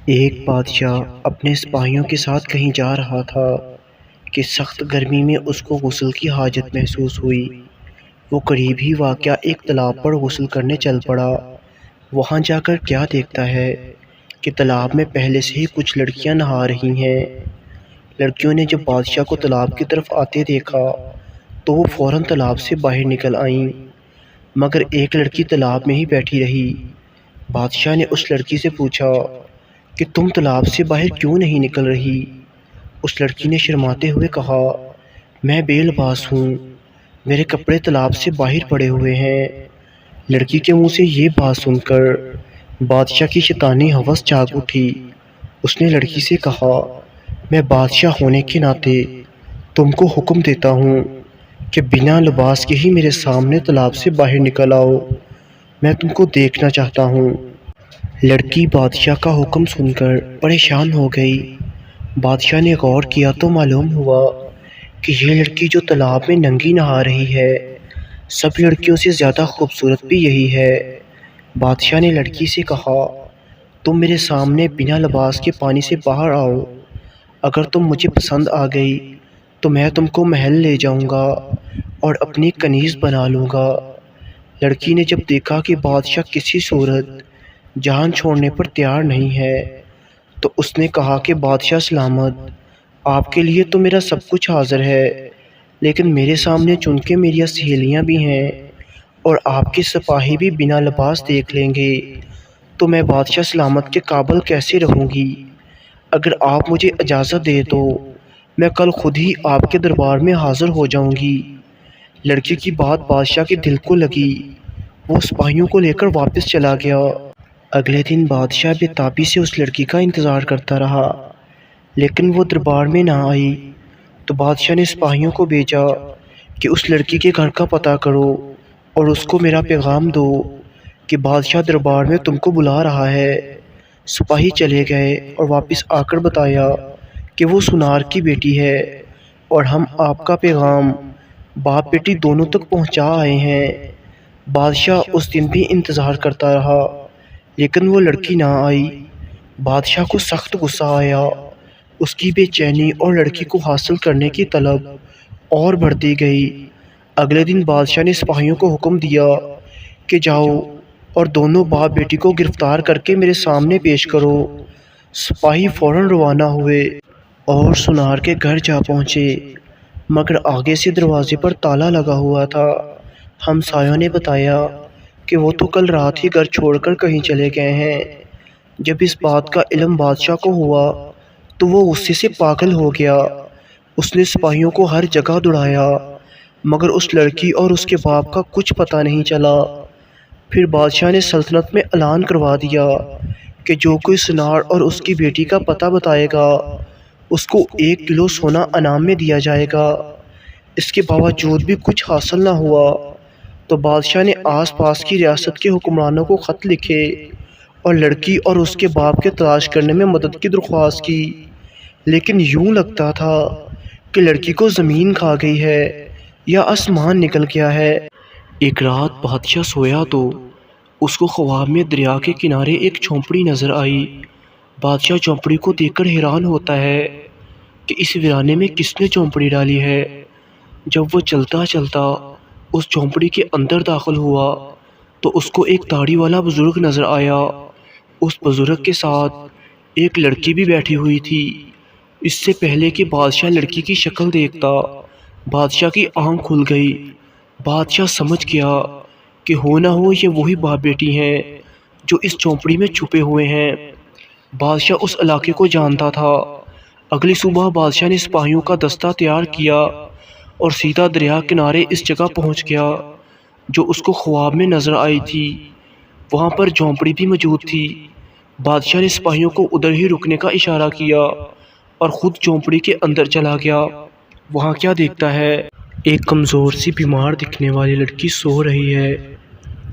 ایک بادشاہ اپنے سپاہیوں کے ساتھ کہیں جا رہا تھا کہ سخت گرمی میں اس کو غسل کی حاجت محسوس ہوئی۔ وہ قریب ہی واقع ایک تالاب پر غسل کرنے چل پڑا۔ وہاں جا کر کیا دیکھتا ہے کہ تالاب میں پہلے سے ہی کچھ لڑکیاں نہا رہی ہیں۔ لڑکیوں نے جب بادشاہ کو تالاب کی طرف آتے دیکھا تو وہ فوراً تالاب سے باہر نکل آئیں، مگر ایک لڑکی تالاب میں ہی بیٹھی رہی۔ بادشاہ نے اس لڑکی سے پوچھا کہ تم تالاب سے باہر کیوں نہیں نکل رہی؟ اس لڑکی نے شرماتے ہوئے کہا، میں بے لباس ہوں، میرے کپڑے تالاب سے باہر پڑے ہوئے ہیں۔ لڑکی کے منہ سے یہ بات سن کر بادشاہ کی شیطانی ہوس جاگ اٹھی۔ اس نے لڑکی سے کہا، میں بادشاہ ہونے کے ناطے تم کو حکم دیتا ہوں کہ بنا لباس کے ہی میرے سامنے تالاب سے باہر نکل آؤ، میں تم کو دیکھنا چاہتا ہوں۔ لڑکی بادشاہ کا حکم سن کر پریشان ہو گئی۔ بادشاہ نے غور کیا تو معلوم ہوا کہ یہ لڑکی جو تالاب میں ننگی نہا رہی ہے، سب لڑکیوں سے زیادہ خوبصورت بھی یہی ہے۔ بادشاہ نے لڑکی سے کہا، تم میرے سامنے بنا لباس کے پانی سے باہر آؤ، اگر تم مجھے پسند آ گئی تو میں تم کو محل لے جاؤں گا اور اپنی کنیز بنا لوں گا۔ لڑکی نے جب دیکھا کہ بادشاہ کسی صورت جان چھوڑنے پر تیار نہیں ہے تو اس نے کہا کہ بادشاہ سلامت، آپ کے لیے تو میرا سب کچھ حاضر ہے، لیکن میرے سامنے چونکہ میری سہیلیاں بھی ہیں اور آپ کے سپاہی بھی بنا لباس دیکھ لیں گے تو میں بادشاہ سلامت کے قابل کیسے رہوں گی؟ اگر آپ مجھے اجازت دے تو میں کل خود ہی آپ کے دربار میں حاضر ہو جاؤں گی۔ لڑکی کی بات بادشاہ کے دل کو لگی، وہ سپاہیوں کو لے کر واپس چلا گیا۔ اگلے دن بادشاہ بے تابی سے اس لڑکی کا انتظار کرتا رہا، لیکن وہ دربار میں نہ آئی تو بادشاہ نے سپاہیوں کو بھیجا کہ اس لڑکی کے گھر کا پتہ کرو اور اس کو میرا پیغام دو کہ بادشاہ دربار میں تم کو بلا رہا ہے۔ سپاہی چلے گئے اور واپس آ کر بتایا کہ وہ سنار کی بیٹی ہے اور ہم آپ کا پیغام باپ بیٹی دونوں تک پہنچا آئے ہیں۔ بادشاہ اس دن بھی انتظار کرتا رہا، لیکن وہ لڑکی نہ آئی۔ بادشاہ کو سخت غصہ آیا، اس کی بے چینی اور لڑکی کو حاصل کرنے کی طلب اور بڑھتی گئی۔ اگلے دن بادشاہ نے سپاہیوں کو حکم دیا کہ جاؤ اور دونوں باپ بیٹی کو گرفتار کر کے میرے سامنے پیش کرو۔ سپاہی فوراً روانہ ہوئے اور سنار کے گھر جا پہنچے، مگر آگے سے دروازے پر تالا لگا ہوا تھا۔ ہمسایوں نے بتایا کہ وہ تو کل رات ہی گھر چھوڑ کر کہیں چلے گئے ہیں۔ جب اس بات کا علم بادشاہ کو ہوا تو وہ غصے سے پاگل ہو گیا۔ اس نے سپاہیوں کو ہر جگہ دوڑایا، مگر اس لڑکی اور اس کے باپ کا کچھ پتہ نہیں چلا۔ پھر بادشاہ نے سلطنت میں اعلان کروا دیا کہ جو کوئی سنار اور اس کی بیٹی کا پتہ بتائے گا اس کو 1 کلو سونا انعام میں دیا جائے گا۔ اس کے باوجود بھی کچھ حاصل نہ ہوا تو بادشاہ نے آس پاس کی ریاست کے حکمرانوں کو خط لکھے اور لڑکی اور اس کے باپ کے تلاش کرنے میں مدد کی درخواست کی، لیکن یوں لگتا تھا کہ لڑکی کو زمین کھا گئی ہے یا آسمان نکل گیا ہے۔ ایک رات بادشاہ سویا تو اس کو خواب میں دریا کے کنارے ایک جھونپڑی نظر آئی۔ بادشاہ جھونپڑی کو دیکھ کر حیران ہوتا ہے کہ اس ویرانے میں کس نے جھونپڑی ڈالی ہے۔ جب وہ چلتا چلتا اس جھونپڑی کے اندر داخل ہوا تو اس کو ایک داڑھی والا بزرگ نظر آیا۔ اس بزرگ کے ساتھ ایک لڑکی بھی بیٹھی ہوئی تھی۔ اس سے پہلے کہ بادشاہ لڑکی کی شکل دیکھتا، بادشاہ کی آنکھ کھل گئی۔ بادشاہ سمجھ گیا کہ ہو نہ ہو یہ وہی باپ بیٹی ہیں جو اس جھونپڑی میں چھپے ہوئے ہیں۔ بادشاہ اس علاقے کو جانتا تھا۔ اگلی صبح بادشاہ نے سپاہیوں کا دستہ تیار کیا اور سیدھا دریا کنارے اس جگہ پہنچ گیا جو اس کو خواب میں نظر آئی تھی۔ وہاں پر جھونپڑی بھی موجود تھی۔ بادشاہ نے سپاہیوں کو ادھر ہی رکنے کا اشارہ کیا اور خود جھونپڑی کے اندر چلا گیا۔ وہاں کیا دیکھتا ہے، ایک کمزور سی بیمار دکھنے والی لڑکی سو رہی ہے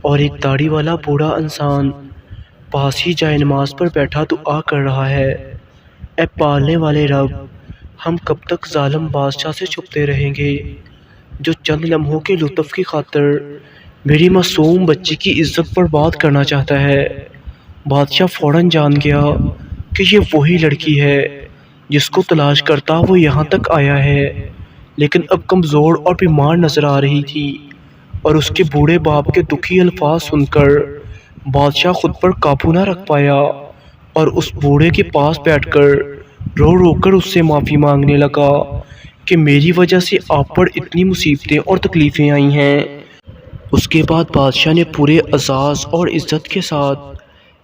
اور ایک داڑھی والا بوڑھا انسان پاس ہی جائے نماز پر بیٹھا دعا کر رہا ہے، اے پالنے والے رب، ہم کب تک ظالم بادشاہ سے چھپتے رہیں گے جو چند لمحوں کے لطف کی خاطر میری معصوم بچی کی عزت پر بات کرنا چاہتا ہے۔ بادشاہ فوراً جان گیا کہ یہ وہی لڑکی ہے جس کو تلاش کرتا وہ یہاں تک آیا ہے، لیکن اب کمزور اور بیمار نظر آ رہی تھی، اور اس کے بوڑھے باپ کے دکھی الفاظ سن کر بادشاہ خود پر قابو نہ رکھ پایا اور اس بوڑھے کے پاس بیٹھ کر رو رو کر اس سے معافی مانگنے لگا کہ میری وجہ سے آپ پر اتنی مصیبتیں اور تکلیفیں آئی ہیں۔ اس کے بعد بادشاہ نے پورے اعزاز اور عزت کے ساتھ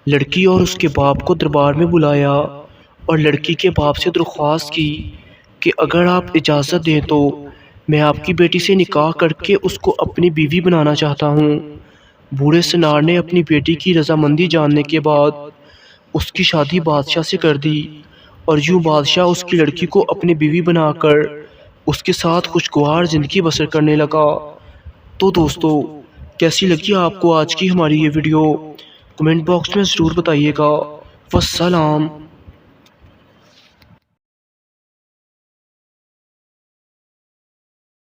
لڑکی اور اس کے باپ کو دربار میں بلایا اور لڑکی کے باپ سے درخواست کی کہ اگر آپ اجازت دیں تو میں آپ کی بیٹی سے نکاح کر کے اس کو اپنی بیوی بنانا چاہتا ہوں۔ بوڑھے سنار نے اپنی بیٹی کی رضامندی جاننے کے بعد اس کی شادی بادشاہ سے کر دی، اور یوں بادشاہ اس کی لڑکی کو اپنی بیوی بنا کر اس کے ساتھ خوشگوار زندگی بسر کرنے لگا۔ تو دوستو، کیسی لگی آپ کو آج کی ہماری یہ ویڈیو؟ کمنٹ باکس میں ضرور بتائیے گا۔ والسلام۔